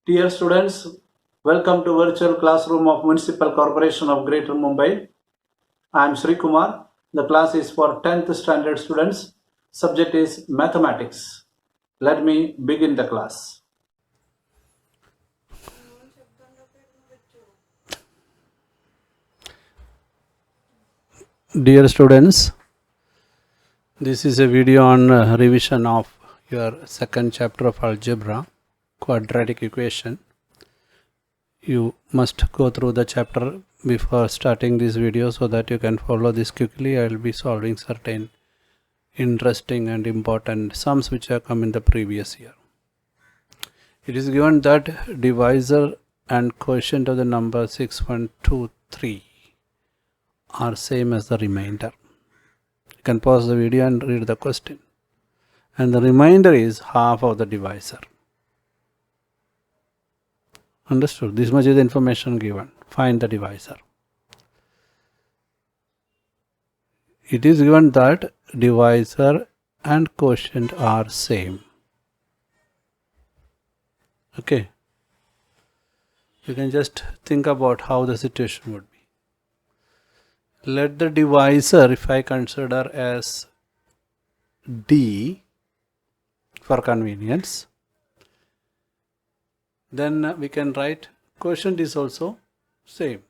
Dear students, welcome to virtual classroom of Municipal Corporation of Greater Mumbai. I am Sreekumar. The class is for 10th standard students. Subject is mathematics. Let me begin the class. Dear students, this is a video on revision of your second chapter of algebra, quadratic equation. You must go through the chapter before starting this video so that you can follow this quickly. I will be solving certain interesting and important sums which have come in the previous year. It is given that divisor and quotient of the number 6123 are same as the remainder. You can pause the video and read the question. And the remainder is half of the divisor. Understood? This much is the information given. Find the divisor. It is given that divisor and quotient are same. Okay. You can just think about how the situation would be. Let the divisor, if I consider as D for convenience, then we can write quotient is also same.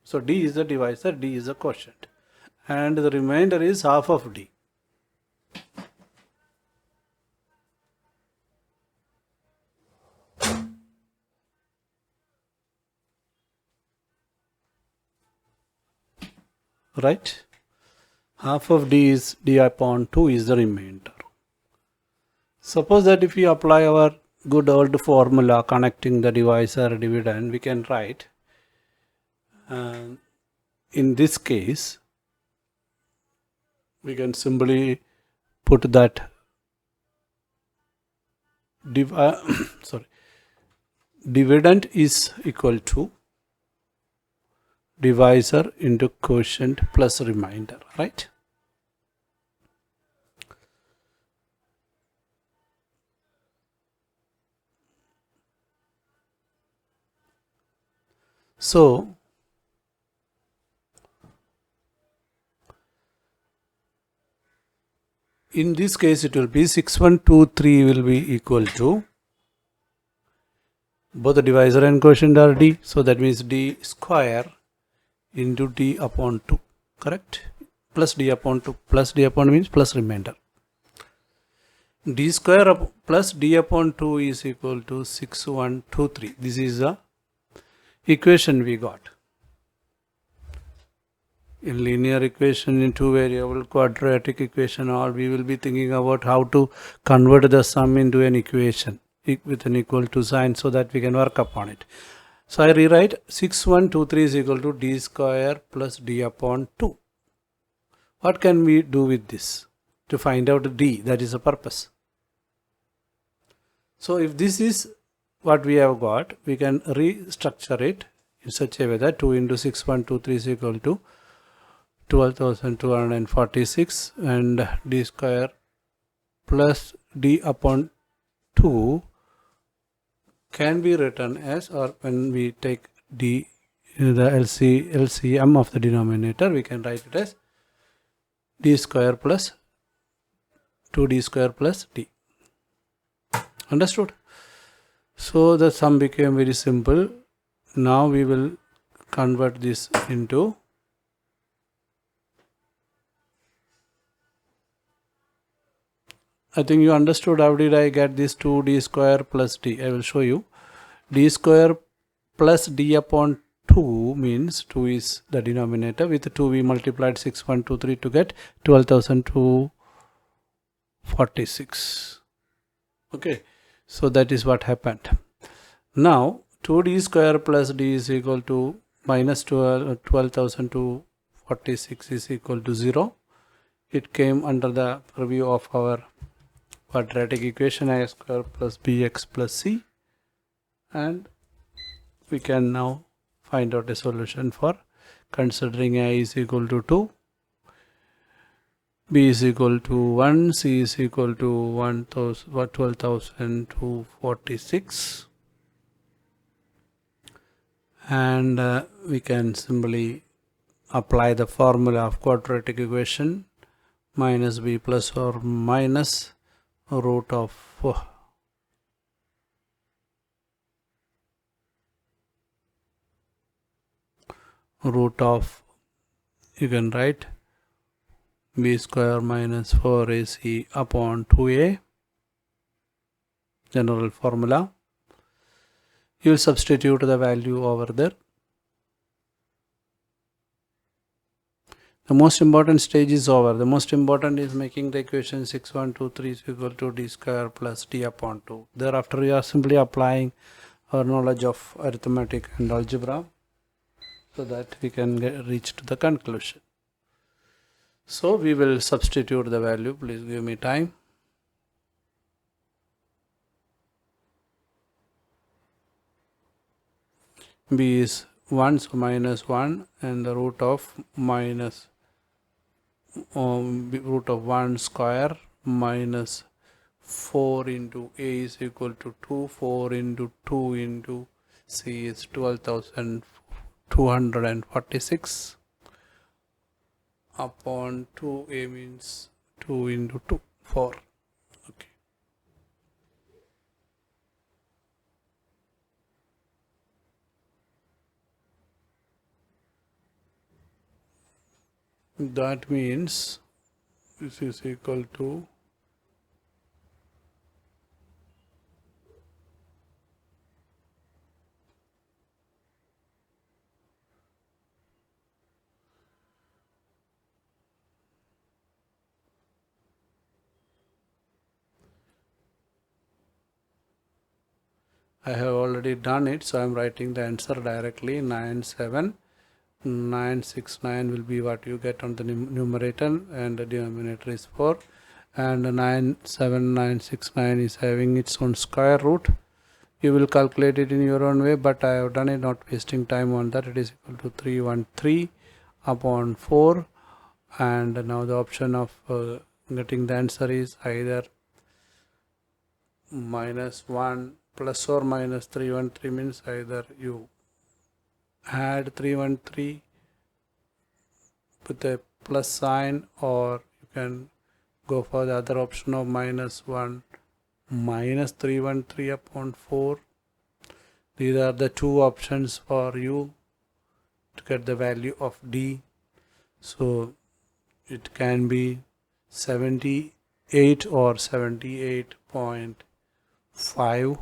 So D is the divisor, D is the quotient, and the remainder is half of D. Right? Half of D is D upon 2 is the remainder. Suppose that if we apply our good old formula connecting the divisor dividend, we can write in this case we can simply put that dividend is equal to divisor into quotient plus remainder, right? So in this case it will be 6123 will be equal to both the divisor and quotient are D, so that means D square into D upon 2, correct? Plus D upon 2, plus D upon means plus remainder. D square plus D upon 2 is equal to 6123. This is the equation we got. In linear equation, in two variable, quadratic equation, all we will be thinking about how to convert the sum into an equation with an equal to sign so that we can work upon it. So I rewrite 6123 is equal to D square plus D upon 2. What can we do with this? To find out D, that is the purpose. So if this is what we have got, we can restructure it in such a way that 2 into 6123 is equal to 12,246, and D square plus D upon 2 can be written as, or when we take D, the LCM of the denominator, we can write it as D square plus 2D square plus D. Understood? So the sum became very simple. Now we will convert this into I think you understood how did I get this 2D square plus D. I will show you. D square plus D upon 2 means 2 is the denominator. With 2 we multiplied 6123 to get 12,246. Okay, so that is what happened. Now 2D square plus D is equal to minus 12,246 is equal to 0. It came under the purview of our quadratic equation, a square plus bx plus c, and we can now find out a solution for considering a is equal to 2, b is equal to 1, c is equal to 12,246, and we can simply apply the formula of quadratic equation minus b plus or minus root of you can write b square minus 4ac upon 2a, general formula. You will substitute the value over there. The most important stage is over. The most important is making the equation 6123 is equal to d square plus d upon 2. Thereafter we are simply applying our knowledge of arithmetic and algebra so that we can reach to the conclusion. So we will substitute the value. Please give me time. B is 1, so minus 1, and the root of 1 square minus 4 into a is equal to 2. 4 into 2 into c is 12,246 upon 2a means 2 into 2, 4. Okay. That means this is equal to I have already done it, so I am writing the answer directly. 97969 will be what you get on the numerator, and the denominator is 4, and 97969 is having its own square root. You will calculate it in your own way, but I have done it, not wasting time on that. It is equal to 313 upon 4, and now the option of getting the answer is either minus 1 plus or minus 313, means either you add 313 with a plus sign, or you can go for the other option of minus 1 minus 313 upon 4. These are the two options for you to get the value of d. So it can be 78 or 78.5.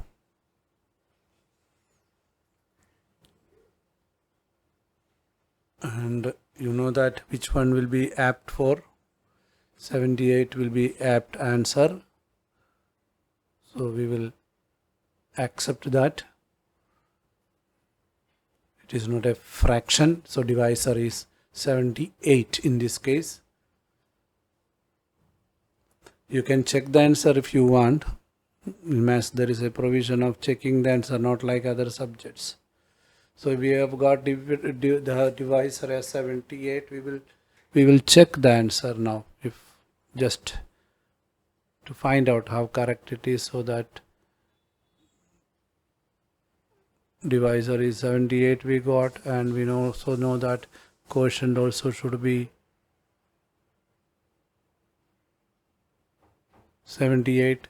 And you know that which one will be apt for. 78 will be apt answer, so we will accept that. It is not a fraction, so divisor is 78 in this case. You can check the answer if you want. In maths there is a provision of checking the answer, not like other subjects. So we have got the divisor as 78. We will check the answer now, if just to find out how correct it is, so that divisor is 78 we got, and we also know that quotient also should be 78,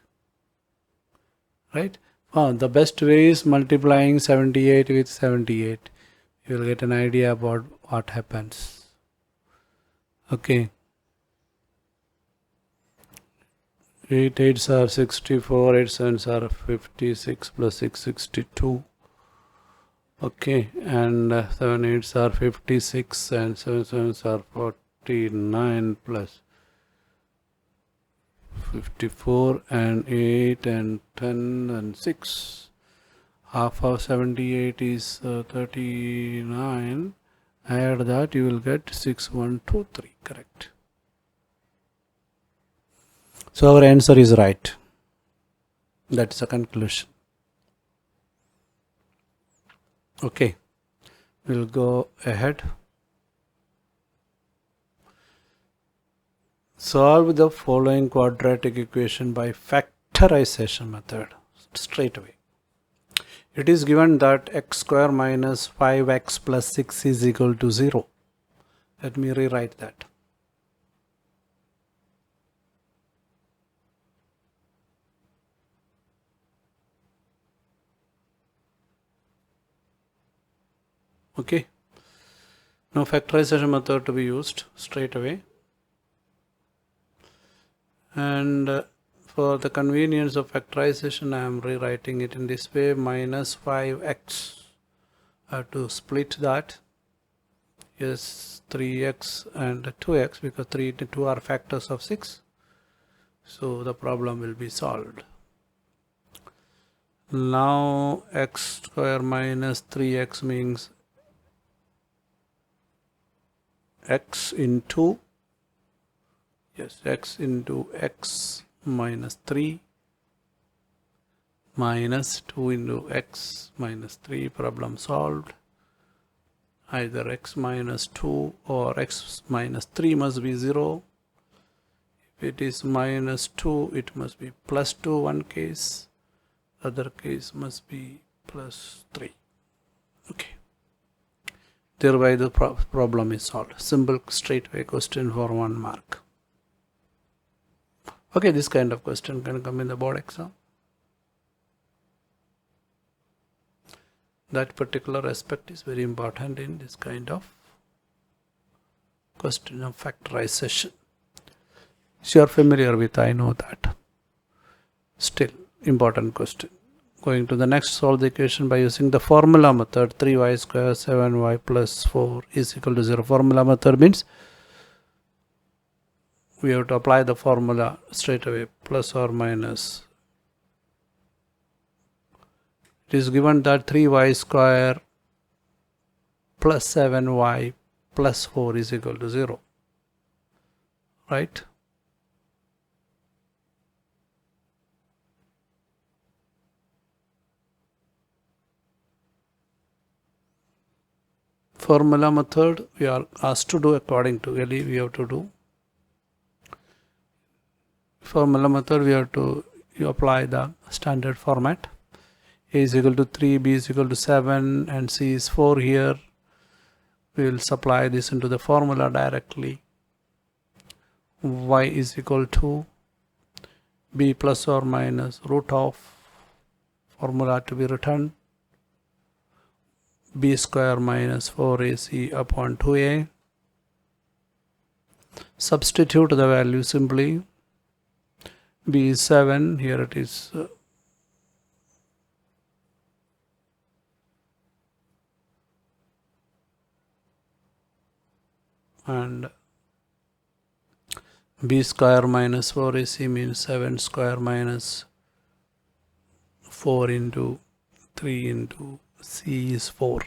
right? The best way is multiplying 78 with 78. You will get an idea about what happens. Okay. 8 8s are 64, 8 7s are 56 plus 6 62. Okay, and 7 8s are 56 and 7 7s are 49 plus 54 and 8 and 10 and 6. Half of 78 is 39. Add that, you will get 6123. Correct. So our answer is right. That's the conclusion. Okay, we'll go ahead. Solve the following quadratic equation by factorization method straight away. It is given that x square minus 5x plus 6 is equal to 0. Let me rewrite that. Okay. Now factorization method to be used straight away. And for the convenience of factorization, I am rewriting it in this way: minus 5x. I have to split that. Yes, 3x and 2x, because 3 and 2 are factors of 6. So the problem will be solved. Now x square minus 3x means x into, yes, x into x minus 3 minus 2 into x minus 3. Problem solved. Either x minus 2 or x minus 3 must be 0. If it is minus 2, it must be plus 2 one case. Other case must be plus 3. Okay. Thereby the problem is solved. Simple straightaway question for 1 mark. Okay, this kind of question can come in the board exam. That particular aspect is very important in this kind of question of factorization. So you are familiar with, I know that. Still, important question. Going to the next, solve the equation by using the formula method. 3y square 7y plus 4 is equal to 0. Formula method means we have to apply the formula straight away, plus or minus. It is given that 3y square plus 7y plus 4 is equal to 0. Right? Formula method we are asked to do according to really we have to do. Formula method we have to apply the standard format. A is equal to 3, B is equal to 7 and C is 4 here. We will supply this into the formula directly. Y is equal to B plus or minus root of formula to be written b square minus 4ac upon 2a. Substitute the value simply. B is 7, here it is and b square minus 4ac means 7 square minus 4 into 3 into c is 4.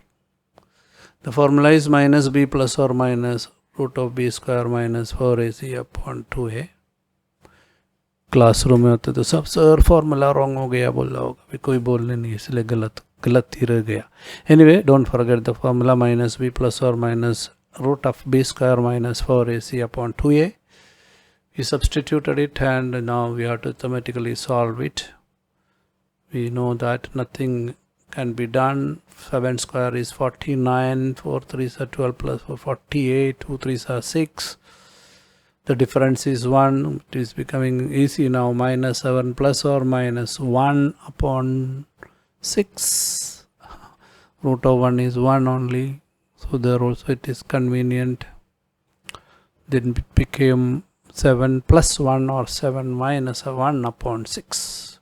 The formula is minus b plus or minus root of b square minus 4ac upon 2a. Classroom में होते तो सब sir formula wrong हो गया बोल रहा होगा, अभी कोई बोलने नहीं इसलिए गलत ही रह गया. Anyway don't forget the formula minus B plus और minus root of b square minus 4ac upon 2a. We substituted it and now we have to automatically solve it. We know that nothing can be done. 7 square is 49, 4 3s are 12 plus 4 48, 2 3s are 6. The difference is 1. It is becoming easy now. Minus 7 plus or minus 1 upon 6. Root of 1 is 1 only. So there also it is convenient. Then it became 7 plus 1 or 7 minus 1 upon 6.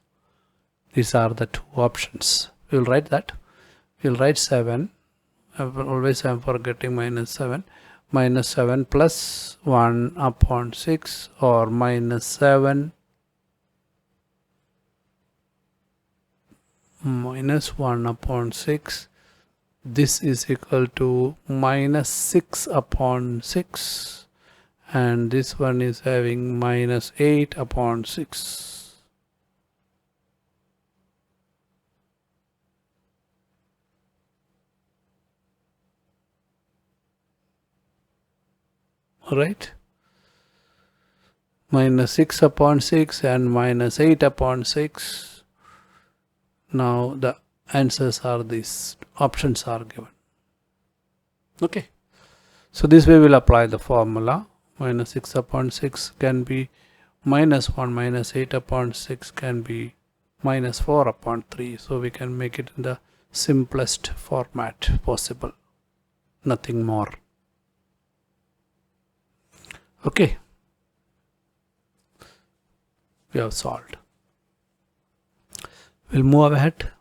These are the two options. We will write that. We will write 7. Always I am forgetting minus 7. Minus 7 plus 1 upon 6 or minus 7 minus 1 upon 6. This is equal to minus 6 upon 6 and this one is having minus 8 upon 6. Right? Minus 6 upon 6 and minus 8 upon 6. Now the answers are these, options are given. Okay, so this way we'll apply the formula. Minus 6 upon 6 can be minus 1, minus 8 upon 6 can be minus 4 upon 3. So we can make it in the simplest format possible, nothing more. Okay, we have solved. We'll move ahead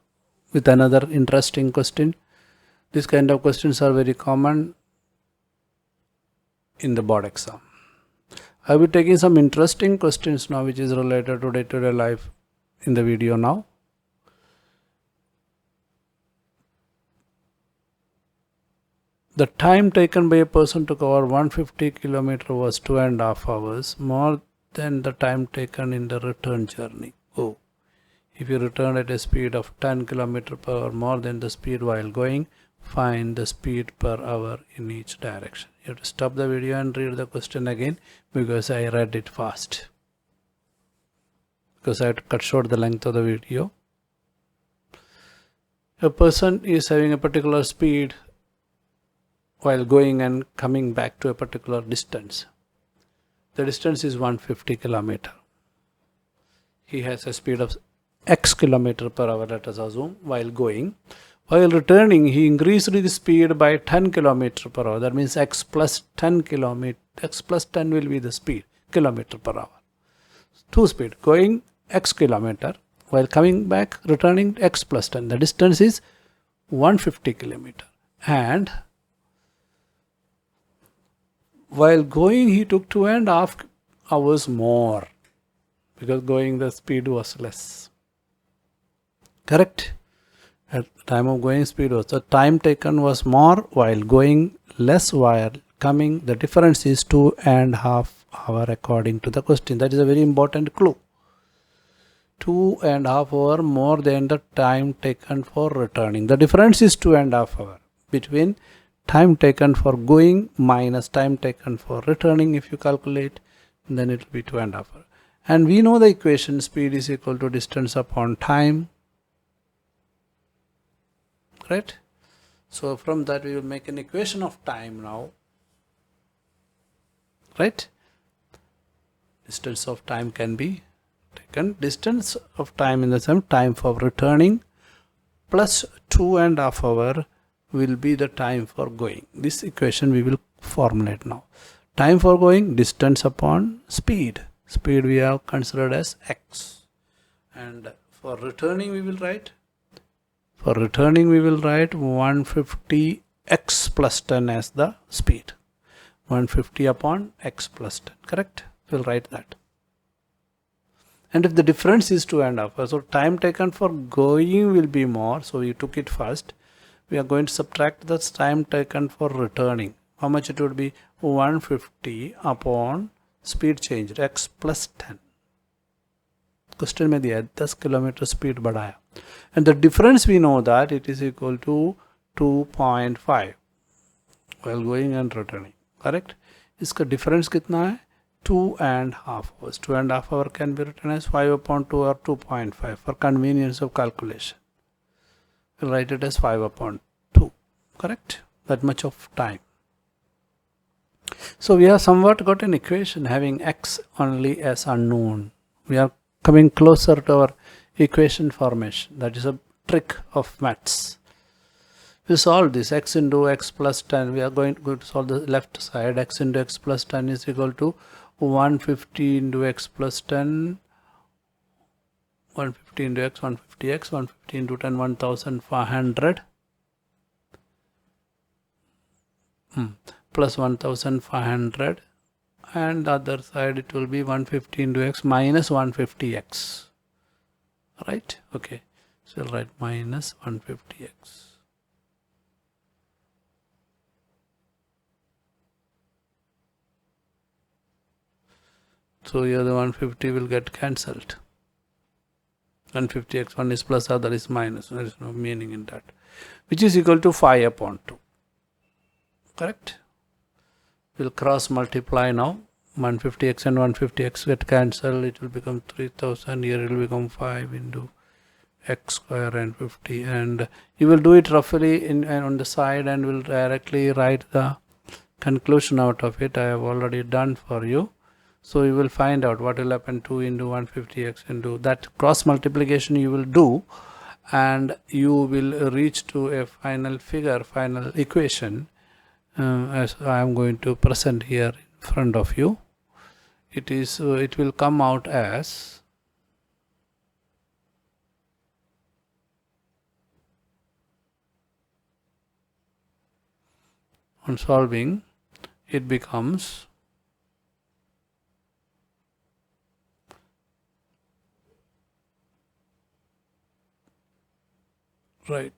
with another interesting question. This kind of questions are very common in the board exam. I will be taking some interesting questions now which is related to day-to-day life in the video now. The time taken by a person to cover 150 km was 2.5 hours, more than the time taken in the return journey. Oh, if you return at a speed of 10 km per hour more than the speed while going, find the speed per hour in each direction. You have to stop the video and read the question again because I read it fast. Because I had to cut short the length of the video. A person is having a particular speed while going and coming back to a particular distance. The distance is 150 km. He has a speed of x km per hour, let us assume, while going. While returning, he increased the speed by 10 km per hour. That means x plus 10 km. X plus 10 will be the speed, kilometer per hour. Two speed, going x kilometer, while coming back, returning x plus 10. The distance is 150 km. And while going, he took 2.5 hours more because going the speed was less. Correct? At the time of going, speed was, the time taken was more while going, less while coming. The difference is 2.5 hours according to the question. That is a very important clue. 2.5 hours more than the time taken for returning. The difference is 2.5 hours between time taken for going minus time taken for returning. If you calculate, then it will be 2.5 hours. And we know the equation, speed is equal to distance upon time. Right? So from that we will make an equation of time now. Right? Distance of time can be taken. Distance of time in the same time for returning plus 2.5 hours will be the time for going. This equation we will formulate now. Time for going, distance upon speed. Speed we have considered as x. And for returning we will write 150 x plus 10 as the speed. 150 upon x plus 10. Correct? We'll write that. And if the difference is 2.5 hours, so time taken for going will be more. So we took it first. We are going to subtract the time taken for returning. How much it would be? 150 upon speed change x plus 10. Question में दिया है 10 kilometre speed बढ़ाया. And the difference we know that it is equal to 2.5 while going and returning. Correct? इसका difference कितना है? 2.5 hours. 2.5 hours can be written as 5 upon 2 or 2.5 for convenience of calculation. We'll write it as 5 upon 2. Correct? That much of time. So we have somewhat got an equation having x only as unknown. We are coming closer to our equation formation. That is a trick of maths. We solve this x into x plus 10. We are going to solve the left side. X into x plus 10 is equal to 150 into x plus 10. 150 into x, 150x, 150 into 10, 1500. Plus 1500. And the other side it will be 150 into x minus 150x. Right? Okay. So I'll write minus 150x. So here the 150 will get cancelled. 150x, one is plus, other is minus. There is no meaning in that. Which is equal to 5 upon 2. Correct? We'll cross multiply now. 150x and 150x get cancelled. It will become 3000. Here it will become 5 into x square and 50, and you will do it roughly on the side and will directly write the conclusion out of it. I have already done for you. So you will find out what will happen. 2 into 150x into that cross multiplication you will do, and you will reach to a final figure, final equation, as I am going to present here in front of you. It will come out as on solving it becomes right.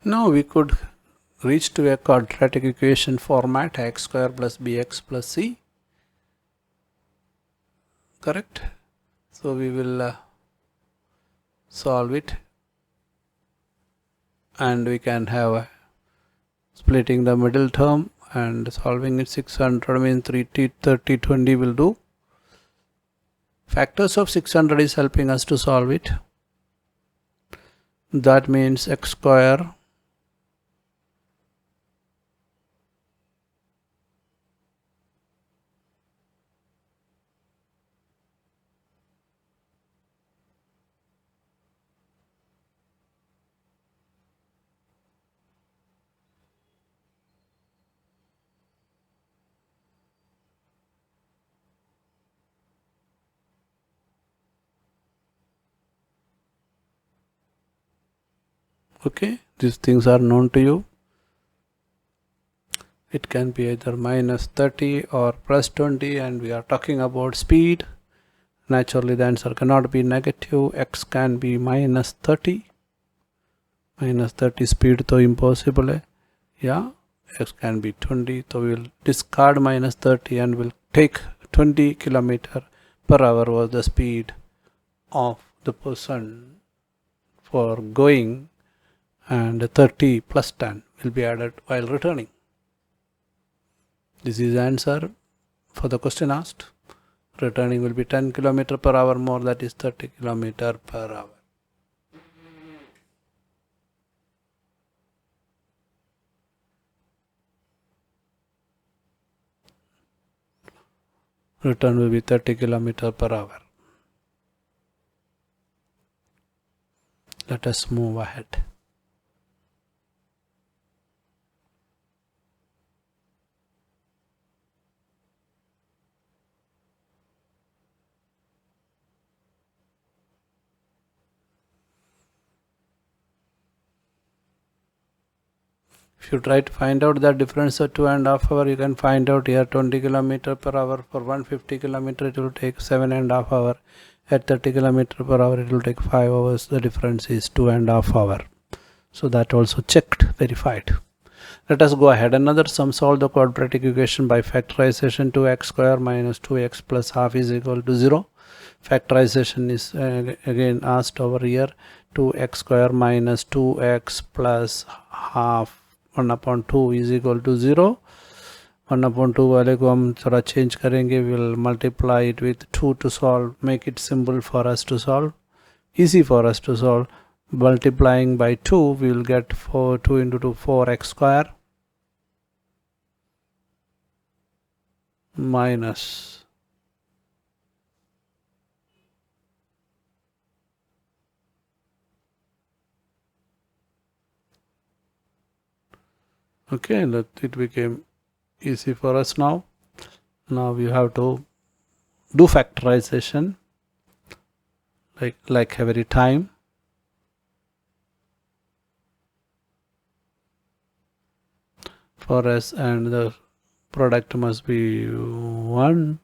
Now we could reach to a quadratic equation format, x square plus bx plus c, correct? So we will solve it, and we can have splitting the middle term and solving it. 600 means 30 20 will do. Factors of 600 is helping us to solve it. That means x square okay, these things are known to you. It can be either minus 30 or plus 20, and we are talking about speed. Naturally the answer cannot be negative. X can be minus 30. Minus 30 speed to impossible hai. Yeah, x can be 20, so we will discard minus 30 and will take 20 km per hour was the speed of the person for going, and 30 plus 10 will be added while returning. This is the answer for the question asked. Returning will be 10 km per hour more, that is 30 km per hour. Return will be 30 km per hour. Let us move ahead. If you try to find out the difference of 2.5 hours, you can find out here 20 km per hour. For 150 km it will take 7.5 hours. At 30 km per hour it will take 5 hours. The difference is 2.5 hours. So that also checked, verified. Let us go ahead. Another sum. Solve the quadratic equation by factorization. 2x square minus 2x plus half is equal to 0. Factorization is again asked over here. 2x square minus 2x plus half 1 upon 2 is equal to 0. 1 upon 2 वाले को हम थोड़ा change करेंगे. We will multiply it with 2 to solve. Make it simple for us to solve. Easy for us to solve. Multiplying by 2, we will get 2 into 2, 4x square minus okay, it became easy for us now. Now we have to do factorization like every time. For us, and the product must be 1.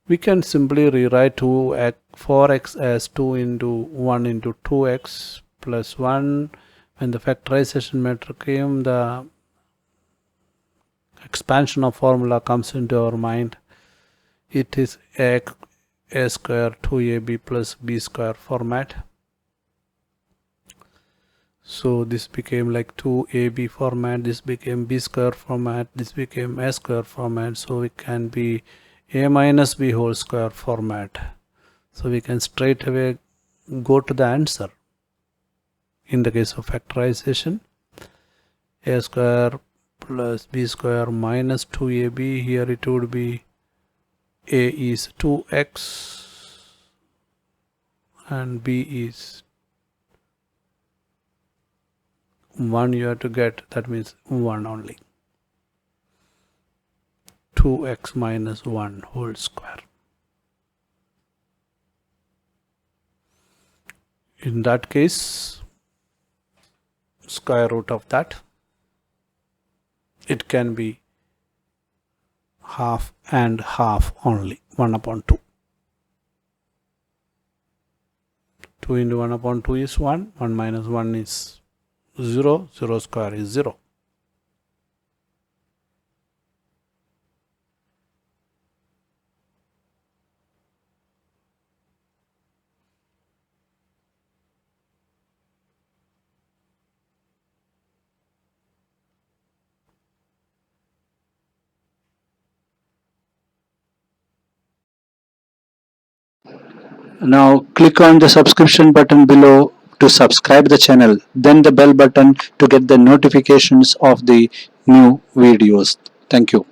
We can simply rewrite 4x as 2 into 1 into 2x plus 1. When the factorization method came, the expansion of formula comes into our mind. It is a square 2ab plus b square format. So this became like 2ab format, this became b square format, this became a square format. So it can be a minus b whole square format. So we can straight away go to the answer. In the case of factorization, a square plus b square minus 2ab, here it would be a is 2x and b is 1 you have to get, that means 1 only. 2x minus 1 whole square. In that case, square root of that, it can be half and half only, 1 upon 2. 2 into 1 upon 2 is 1, 1 minus 1 is 0, 0 square is 0. Now click on the subscription button below to subscribe the channel, then the bell button to get the notifications of the new videos. Thank you.